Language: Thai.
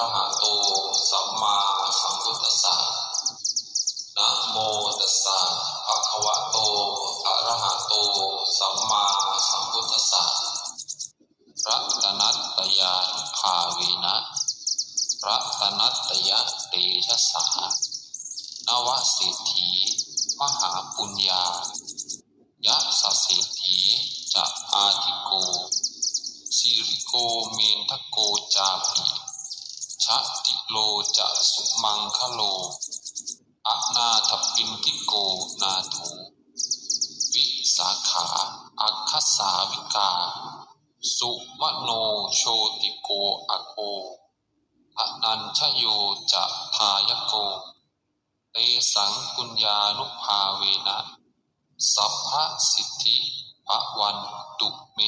ระหะโตสัมมาสัมพุทธัสสะนะโมตัสสะภะคะวะโตอะระหะโตสัมมาสัมพุทธัสสะรัตนัตตยานุภาเวนะรัตนัตตยะเตชะสานวเศรษฐีมหาปุญญายะสะเศรษฐีจะอาทิโกสิริโกเมนทโกจาปิชะติโลจะสุมังคโลอะนาถปินทิโกนาถูวิสาขาอัคคสาวิกาสุมโนโชติโกอโกอนันชโยจะทายโกเตสังปุญญานุภาเวนะสัพพสิทธิภวันตุเม